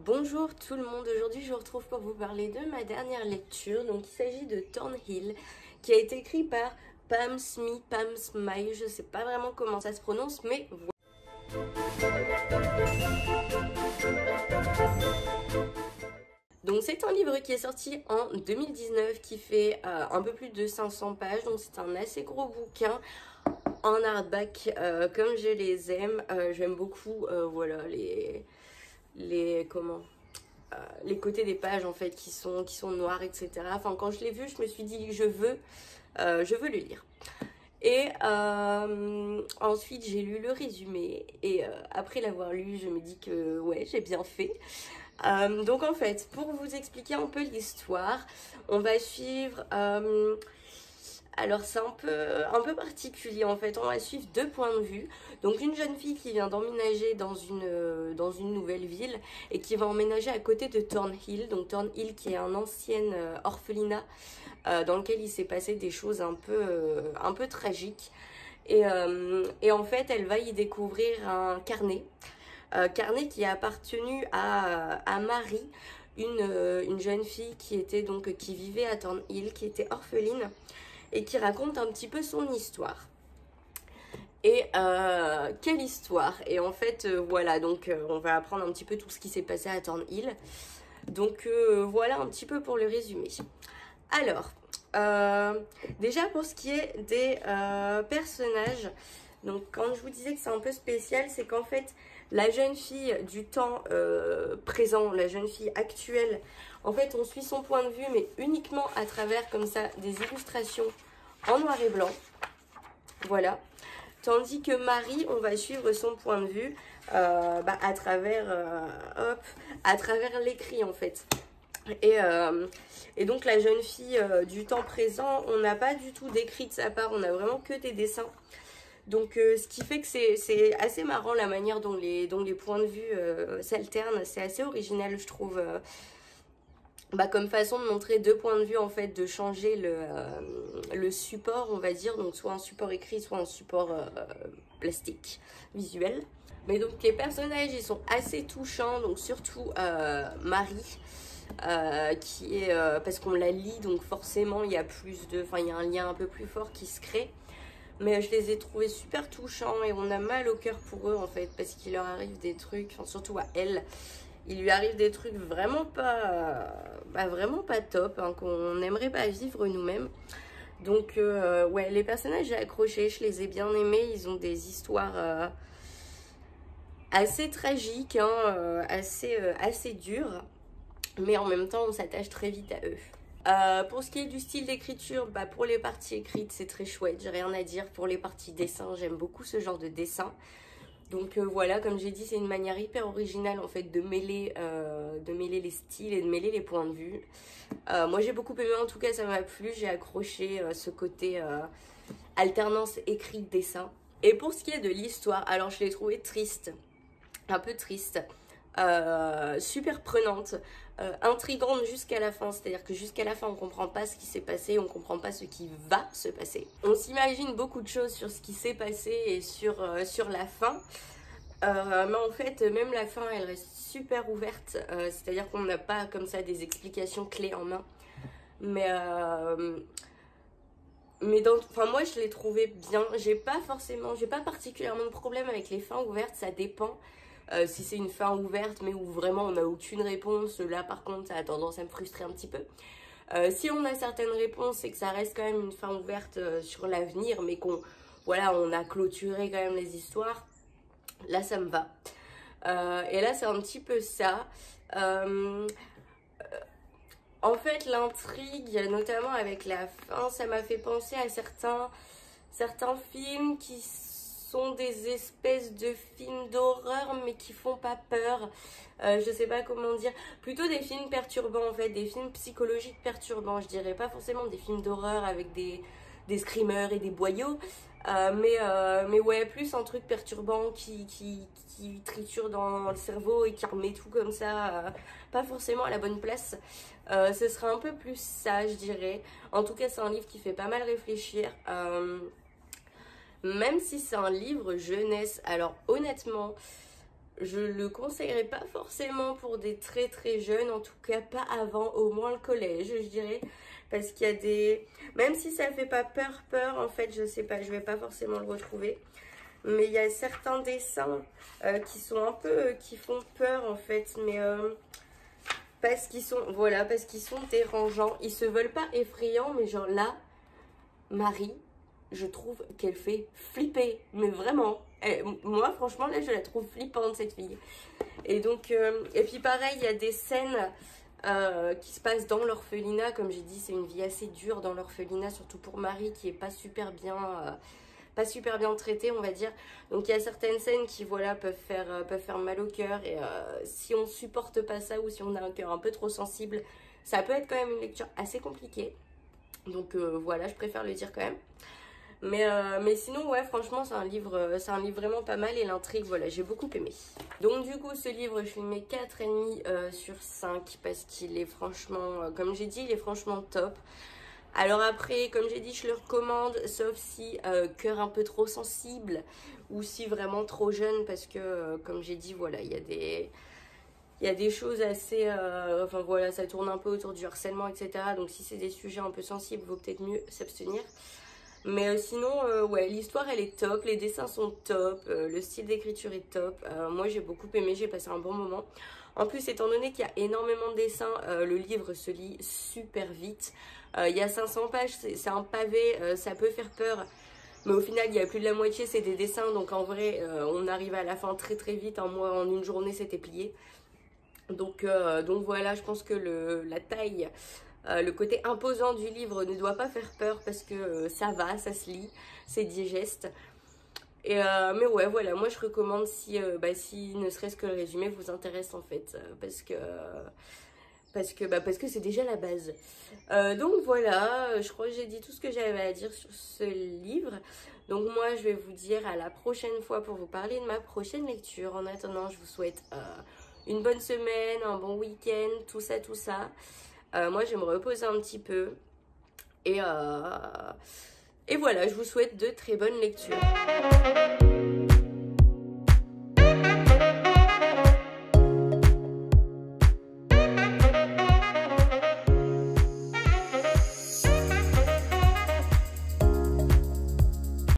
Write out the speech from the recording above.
Bonjour tout le monde, aujourd'hui je vous retrouve pour vous parler de ma dernière lecture. Donc il s'agit de Thornhill qui a été écrit par Pam Smyth, je sais pas vraiment comment ça se prononce mais voilà. Donc c'est un livre qui est sorti en 2019 qui fait un peu plus de 500 pages, donc c'est un assez gros bouquin en hardback comme je les aime. J'aime beaucoup voilà les côtés des pages en fait qui sont noirs, etc. Enfin, quand je l'ai vu, je me suis dit je veux le lire. Et ensuite j'ai lu le résumé et après l'avoir lu je me dis que ouais, j'ai bien fait. Donc en fait, pour vous expliquer un peu l'histoire, on va suivre alors c'est un peu particulier en fait, on va suivre deux points de vue. Donc une jeune fille qui vient d'emménager dans une nouvelle ville et qui va emménager à côté de Thornhill. Donc Thornhill qui est un ancien orphelinat dans lequel il s'est passé des choses un peu tragiques. Et en fait elle va y découvrir un carnet. Carnet qui a appartenu à Marie, une jeune fille qui vivait à Thornhill, qui était orpheline et qui raconte un petit peu son histoire. Et quelle histoire! Et en fait, voilà, donc on va apprendre un petit peu tout ce qui s'est passé à Thornhill. Donc voilà un petit peu pour le résumé. Alors, déjà pour ce qui est des personnages, donc quand je vous disais que c'est un peu spécial, c'est qu'en fait, la jeune fille du temps présent, la jeune fille actuelle, en fait on suit son point de vue mais uniquement à travers comme ça des illustrations en noir et blanc, voilà. Tandis que Marie, on va suivre son point de vue à travers l'écrit en fait. Et donc la jeune fille du temps présent, on n'a pas du tout d'écrit de sa part, on a vraiment que des dessins. Donc ce qui fait que c'est assez marrant la manière dont les points de vue s'alternent, c'est assez original je trouve. Comme façon de montrer deux points de vue en fait, de changer le support on va dire, donc soit un support écrit soit un support plastique, visuel. Mais donc les personnages ils sont assez touchants, donc surtout Marie qui est parce qu'on la lit donc forcément il y a il y a un lien un peu plus fort qui se crée. Mais je les ai trouvés super touchants et on a mal au cœur pour eux en fait, parce qu'il leur arrive des trucs, enfin surtout à elle, il lui arrive des trucs vraiment pas top, hein, qu'on n'aimerait pas vivre nous-mêmes. Donc ouais, les personnages j'ai accroché, je les ai bien aimés, ils ont des histoires assez tragiques, hein, assez dures, mais en même temps on s'attache très vite à eux. Pour ce qui est du style d'écriture, pour les parties écrites c'est très chouette, j'ai rien à dire. Pour les parties dessin, j'aime beaucoup ce genre de dessin. Donc voilà, comme j'ai dit, c'est une manière hyper originale en fait de mêler les styles et de mêler les points de vue. Moi j'ai beaucoup aimé, en tout cas ça m'a plu, j'ai accroché ce côté alternance écrit-dessin. Et pour ce qui est de l'histoire, alors je l'ai trouvé triste, un peu triste. Super prenante, intrigante jusqu'à la fin, c'est à dire que jusqu'à la fin on comprend pas ce qui s'est passé, on comprend pas ce qui va se passer. On s'imagine beaucoup de choses sur ce qui s'est passé et sur la fin, mais en fait même la fin elle reste super ouverte, c'est à dire qu'on n'a pas comme ça des explications clés en main, mais moi je l'ai trouvé bien. J'ai pas particulièrement de problème avec les fins ouvertes, ça dépend. Si c'est une fin ouverte mais où vraiment on n'a aucune réponse, là par contre ça a tendance à me frustrer un petit peu. Si on a certaines réponses et que ça reste quand même une fin ouverte sur l'avenir, mais on a clôturé quand même les histoires, là ça me va. Et là c'est un petit peu ça. En fait l'intrigue, notamment avec la fin, ça m'a fait penser à certains films qui sont des espèces de films d'horreur mais qui font pas peur, je sais pas comment dire, plutôt des films perturbants en fait, des films psychologiques perturbants, je dirais pas forcément des films d'horreur avec des screamers et des boyaux, mais ouais, plus un truc perturbant qui triture dans le cerveau et qui remet tout comme ça, pas forcément à la bonne place. Ce serait un peu plus ça je dirais. En tout cas c'est un livre qui fait pas mal réfléchir, même si c'est un livre jeunesse. Alors honnêtement, je le conseillerais pas forcément pour des très très jeunes, en tout cas pas avant au moins le collège, je dirais. Parce qu'il y a des... Même si ça fait pas peur, en fait, je sais pas, je vais pas forcément le retrouver. Mais il y a certains dessins qui sont un peu... qui font peur, en fait. Mais parce qu'ils sont... Voilà, parce qu'ils sont dérangeants. Ils se veulent pas effrayants, mais genre là, Marie, je trouve qu'elle fait flipper. Mais vraiment. Moi, franchement, là, je la trouve flippante, cette fille. Et donc... et puis pareil, il y a des scènes... qui se passe dans l'orphelinat. Comme j'ai dit, c'est une vie assez dure dans l'orphelinat, surtout pour Marie qui est pas super bien traitée, on va dire. Donc il y a certaines scènes qui voilà peuvent faire mal au cœur, et si on supporte pas ça, ou si on a un cœur un peu trop sensible, ça peut être quand même une lecture assez compliquée. Donc voilà, je préfère le dire quand même. Mais sinon, ouais, franchement, c'est un livre vraiment pas mal, et l'intrigue, voilà, j'ai beaucoup aimé. Donc du coup, ce livre, je lui mets 4,5 sur 5 parce qu'il est franchement, comme j'ai dit, il est franchement top. Alors après, comme j'ai dit, je le recommande, sauf si cœur un peu trop sensible, ou si vraiment trop jeune, parce que, comme j'ai dit, voilà, il y a des choses assez... enfin voilà, ça tourne un peu autour du harcèlement, etc. Donc si c'est des sujets un peu sensibles, vaut peut-être mieux s'abstenir. Mais sinon, ouais, l'histoire elle est top, les dessins sont top, le style d'écriture est top. Moi j'ai beaucoup aimé, j'ai passé un bon moment. En plus, étant donné qu'il y a énormément de dessins, le livre se lit super vite. Il y a 500 pages, c'est un pavé, ça peut faire peur. Mais au final, il y a plus de la moitié, c'est des dessins. Donc en vrai, on arrive à la fin très très vite. En une journée, c'était plié. Donc voilà, je pense que la taille... le côté imposant du livre ne doit pas faire peur, parce que ça va, ça se lit, c'est digeste. Mais ouais, voilà, moi je recommande si ne serait-ce que le résumé vous intéresse en fait, parce que c'est déjà la base. Donc voilà, je crois que j'ai dit tout ce que j'avais à dire sur ce livre. Donc moi je vais vous dire à la prochaine fois pour vous parler de ma prochaine lecture. En attendant, je vous souhaite une bonne semaine, un bon week-end, tout ça. Moi, je vais me reposer un petit peu. Et voilà, je vous souhaite de très bonnes lectures.